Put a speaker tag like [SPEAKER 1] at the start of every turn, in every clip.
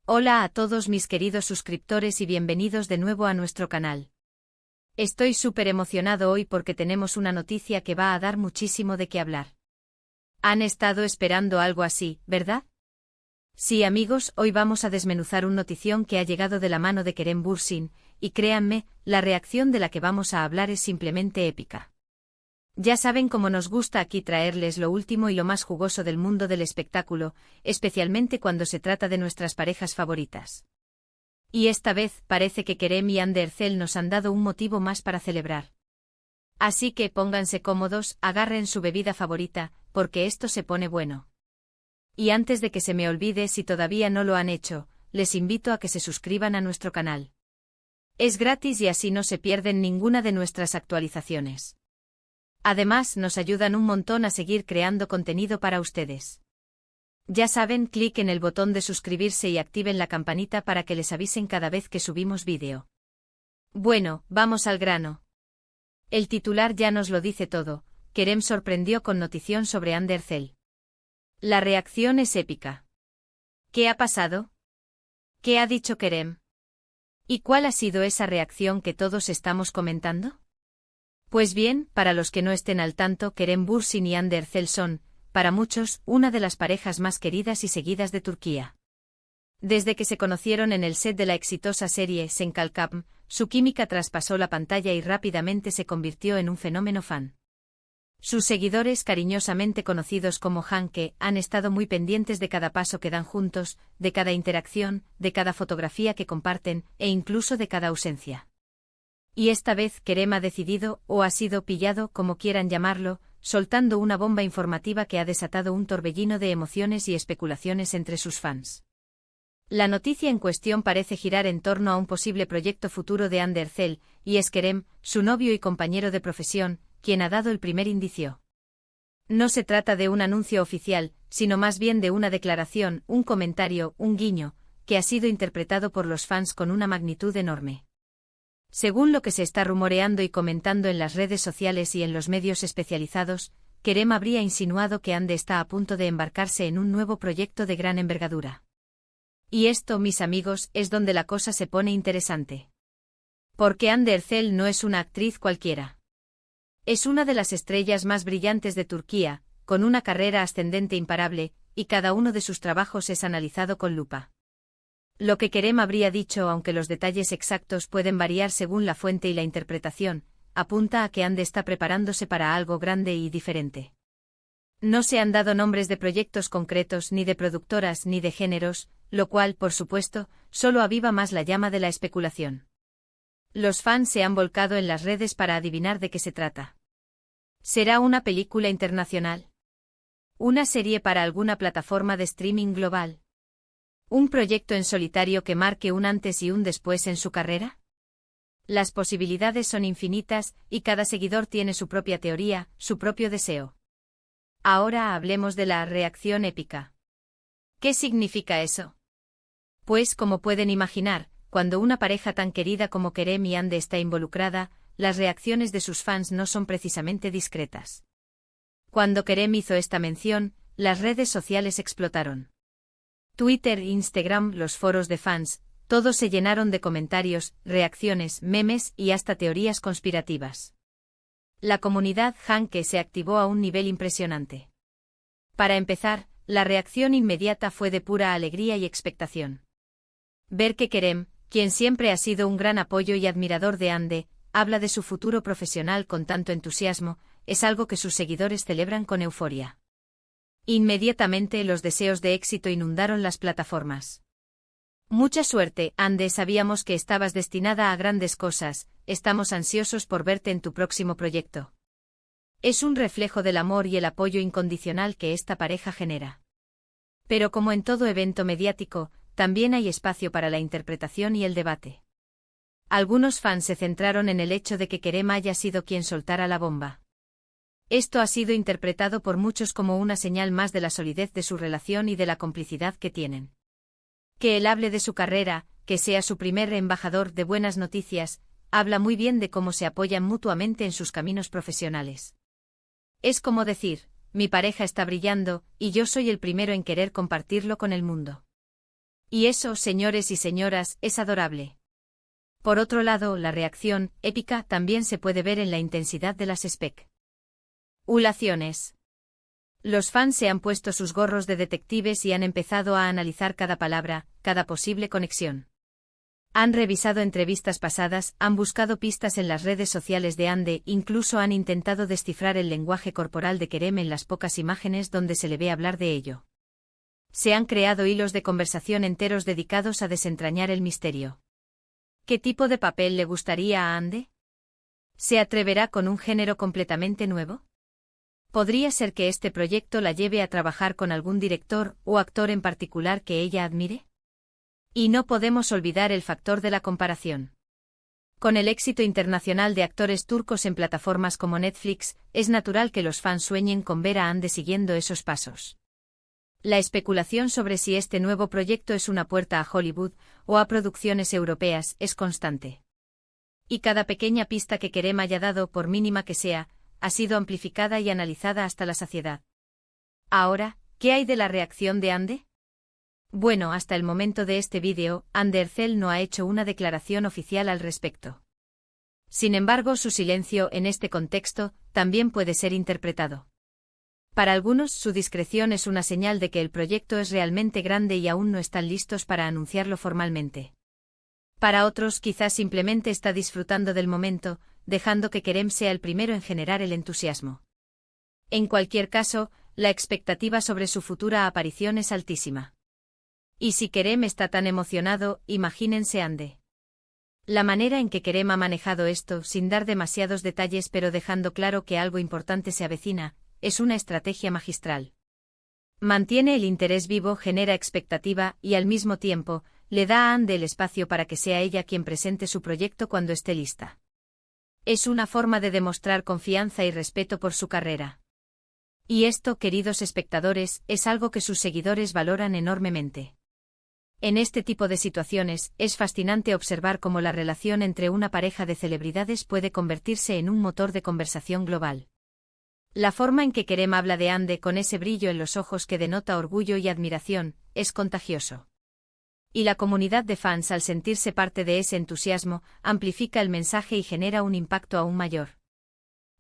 [SPEAKER 1] Hola a todos mis queridos suscriptores y bienvenidos de nuevo a nuestro canal. Estoy súper emocionado hoy porque tenemos una noticia que va a dar muchísimo de qué hablar. Han estado esperando algo así, ¿verdad? Sí amigos, hoy vamos a desmenuzar un notición que ha llegado de la mano de Kerem Bürsin, y créanme, la reacción de la que vamos a hablar es simplemente épica. Ya saben cómo nos gusta aquí traerles lo último y lo más jugoso del mundo del espectáculo, especialmente cuando se trata de nuestras parejas favoritas. Y esta vez parece que Kerem y Hande Erçel nos han dado un motivo más para celebrar. Así que pónganse cómodos, agarren su bebida favorita, porque esto se pone bueno. Y antes de que se me olvide, si todavía no lo han hecho, les invito a que se suscriban a nuestro canal. Es gratis y así no se pierden ninguna de nuestras actualizaciones. Además, nos ayudan un montón a seguir creando contenido para ustedes. Ya saben, clic en el botón de suscribirse y activen la campanita para que les avisen cada vez que subimos vídeo. Bueno, vamos al grano. El titular ya nos lo dice todo. Kerem sorprendió con notición sobre Hande Erçel. La reacción es épica. ¿Qué ha pasado? ¿Qué ha dicho Kerem? ¿Y cuál ha sido esa reacción que todos estamos comentando? Pues bien, para los que no estén al tanto, Kerem Bürsin y Hande Erçel son, para muchos, una de las parejas más queridas y seguidas de Turquía. Desde que se conocieron en el set de la exitosa serie Sen Kalkam, su química traspasó la pantalla y rápidamente se convirtió en un fenómeno fan. Sus seguidores, cariñosamente conocidos como Hanke, han estado muy pendientes de cada paso que dan juntos, de cada interacción, de cada fotografía que comparten, e incluso de cada ausencia. Y esta vez Kerem ha decidido, o ha sido pillado, como quieran llamarlo, soltando una bomba informativa que ha desatado un torbellino de emociones y especulaciones entre sus fans. La noticia en cuestión parece girar en torno a un posible proyecto futuro de Hande Erçel, y es Kerem, su novio y compañero de profesión, quien ha dado el primer indicio. No se trata de un anuncio oficial, sino más bien de una declaración, un comentario, un guiño, que ha sido interpretado por los fans con una magnitud enorme. Según lo que se está rumoreando y comentando en las redes sociales y en los medios especializados, Kerem habría insinuado que Hande está a punto de embarcarse en un nuevo proyecto de gran envergadura. Y esto, mis amigos, es donde la cosa se pone interesante. Porque Hande Erçel no es una actriz cualquiera. Es una de las estrellas más brillantes de Turquía, con una carrera ascendente imparable, y cada uno de sus trabajos es analizado con lupa. Lo que Kerem habría dicho, aunque los detalles exactos pueden variar según la fuente y la interpretación, apunta a que Hande está preparándose para algo grande y diferente. No se han dado nombres de proyectos concretos, ni de productoras, ni de géneros, lo cual, por supuesto, solo aviva más la llama de la especulación. Los fans se han volcado en las redes para adivinar de qué se trata. ¿Será una película internacional? ¿Una serie para alguna plataforma de streaming global? ¿Un proyecto en solitario que marque un antes y un después en su carrera? Las posibilidades son infinitas, y cada seguidor tiene su propia teoría, su propio deseo. Ahora hablemos de la reacción épica. ¿Qué significa eso? Pues como pueden imaginar, cuando una pareja tan querida como Kerem y Hande está involucrada, las reacciones de sus fans no son precisamente discretas. Cuando Kerem hizo esta mención, las redes sociales explotaron. Twitter, Instagram, los foros de fans, todos se llenaron de comentarios, reacciones, memes y hasta teorías conspirativas. La comunidad Hanke se activó a un nivel impresionante. Para empezar, la reacción inmediata fue de pura alegría y expectación. Ver que Kerem, quien siempre ha sido un gran apoyo y admirador de Hande, habla de su futuro profesional con tanto entusiasmo, es algo que sus seguidores celebran con euforia. Inmediatamente los deseos de éxito inundaron las plataformas. Mucha suerte, Hande, sabíamos que estabas destinada a grandes cosas, estamos ansiosos por verte en tu próximo proyecto. Es un reflejo del amor y el apoyo incondicional que esta pareja genera. Pero como en todo evento mediático, también hay espacio para la interpretación y el debate. Algunos fans se centraron en el hecho de que Kerem haya sido quien soltara la bomba. Esto ha sido interpretado por muchos como una señal más de la solidez de su relación y de la complicidad que tienen. Que él hable de su carrera, que sea su primer embajador de buenas noticias, habla muy bien de cómo se apoyan mutuamente en sus caminos profesionales. Es como decir, mi pareja está brillando, y yo soy el primero en querer compartirlo con el mundo. Y eso, señores y señoras, es adorable. Por otro lado, la reacción épica también se puede ver en la intensidad de las especulaciones. Los fans se han puesto sus gorros de detectives y han empezado a analizar cada palabra, cada posible conexión. Han revisado entrevistas pasadas, han buscado pistas en las redes sociales de Ande, incluso han intentado descifrar el lenguaje corporal de Kerem en las pocas imágenes donde se le ve hablar de ello. Se han creado hilos de conversación enteros dedicados a desentrañar el misterio. ¿Qué tipo de papel le gustaría a Ande? ¿Se atreverá con un género completamente nuevo? ¿Podría ser que este proyecto la lleve a trabajar con algún director o actor en particular que ella admire? Y no podemos olvidar el factor de la comparación. Con el éxito internacional de actores turcos en plataformas como Netflix, es natural que los fans sueñen con ver a Ande siguiendo esos pasos. La especulación sobre si este nuevo proyecto es una puerta a Hollywood o a producciones europeas es constante. Y cada pequeña pista que Kerem haya dado, por mínima que sea, ha sido amplificada y analizada hasta la saciedad. Ahora, ¿qué hay de la reacción de Ande? Bueno, hasta el momento de este vídeo, Ande Erçel no ha hecho una declaración oficial al respecto. Sin embargo, su silencio en este contexto también puede ser interpretado. Para algunos, su discreción es una señal de que el proyecto es realmente grande y aún no están listos para anunciarlo formalmente. Para otros, quizás simplemente está disfrutando del momento, dejando que Kerem sea el primero en generar el entusiasmo. En cualquier caso, la expectativa sobre su futura aparición es altísima. Y si Kerem está tan emocionado, imagínense Ande. La manera en que Kerem ha manejado esto, sin dar demasiados detalles pero dejando claro que algo importante se avecina, es una estrategia magistral. Mantiene el interés vivo, genera expectativa y al mismo tiempo, le da a Ande el espacio para que sea ella quien presente su proyecto cuando esté lista. Es una forma de demostrar confianza y respeto por su carrera. Y esto, queridos espectadores, es algo que sus seguidores valoran enormemente. En este tipo de situaciones, es fascinante observar cómo la relación entre una pareja de celebridades puede convertirse en un motor de conversación global. La forma en que Kerem habla de Ande con ese brillo en los ojos que denota orgullo y admiración, es contagioso. Y la comunidad de fans, al sentirse parte de ese entusiasmo, amplifica el mensaje y genera un impacto aún mayor.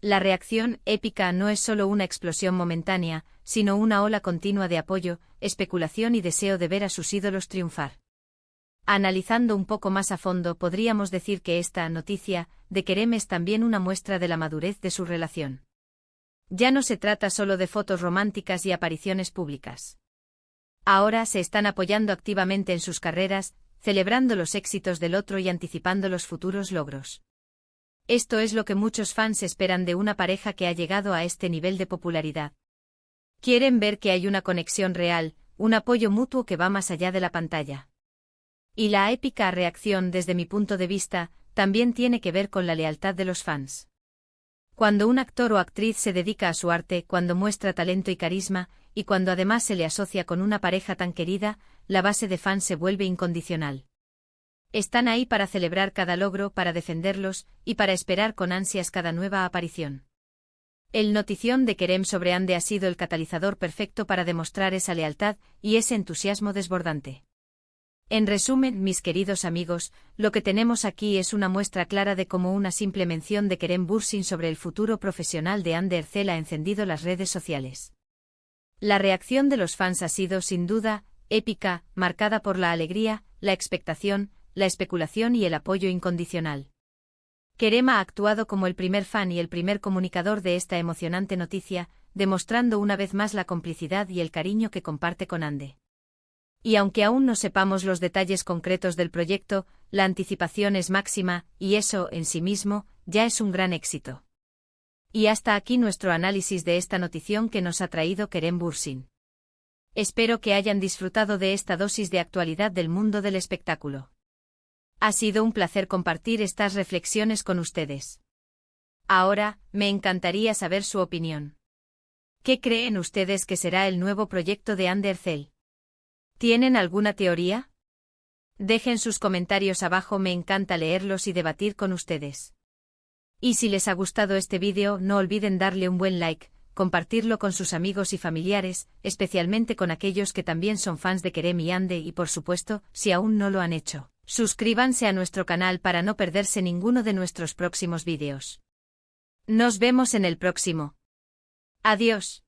[SPEAKER 1] La reacción épica no es solo una explosión momentánea, sino una ola continua de apoyo, especulación y deseo de ver a sus ídolos triunfar. Analizando un poco más a fondo, podríamos decir que esta noticia de Kerem es también una muestra de la madurez de su relación. Ya no se trata solo de fotos románticas y apariciones públicas. Ahora se están apoyando activamente en sus carreras, celebrando los éxitos del otro y anticipando los futuros logros. Esto es lo que muchos fans esperan de una pareja que ha llegado a este nivel de popularidad. Quieren ver que hay una conexión real, un apoyo mutuo que va más allá de la pantalla. Y la épica reacción, desde mi punto de vista, también tiene que ver con la lealtad de los fans. Cuando un actor o actriz se dedica a su arte, cuando muestra talento y carisma, y cuando además se le asocia con una pareja tan querida, la base de fans se vuelve incondicional. Están ahí para celebrar cada logro, para defenderlos, y para esperar con ansias cada nueva aparición. El notición de Kerem sobre Ande ha sido el catalizador perfecto para demostrar esa lealtad y ese entusiasmo desbordante. En resumen, mis queridos amigos, lo que tenemos aquí es una muestra clara de cómo una simple mención de Kerem Bürsin sobre el futuro profesional de Ande Erçel ha encendido las redes sociales. La reacción de los fans ha sido, sin duda, épica, marcada por la alegría, la expectación, la especulación y el apoyo incondicional. Kerem ha actuado como el primer fan y el primer comunicador de esta emocionante noticia, demostrando una vez más la complicidad y el cariño que comparte con Ande. Y aunque aún no sepamos los detalles concretos del proyecto, la anticipación es máxima, y eso, en sí mismo, ya es un gran éxito. Y hasta aquí nuestro análisis de esta notición que nos ha traído Kerem Bürsin. Espero que hayan disfrutado de esta dosis de actualidad del mundo del espectáculo. Ha sido un placer compartir estas reflexiones con ustedes. Ahora, me encantaría saber su opinión. ¿Qué creen ustedes que será el nuevo proyecto de Ande Erçel? ¿Tienen alguna teoría? Dejen sus comentarios abajo, me encanta leerlos y debatir con ustedes. Y si les ha gustado este vídeo, no olviden darle un buen like, compartirlo con sus amigos y familiares, especialmente con aquellos que también son fans de Kerem y Ande y por supuesto, si aún no lo han hecho, suscríbanse a nuestro canal para no perderse ninguno de nuestros próximos vídeos. Nos vemos en el próximo. Adiós.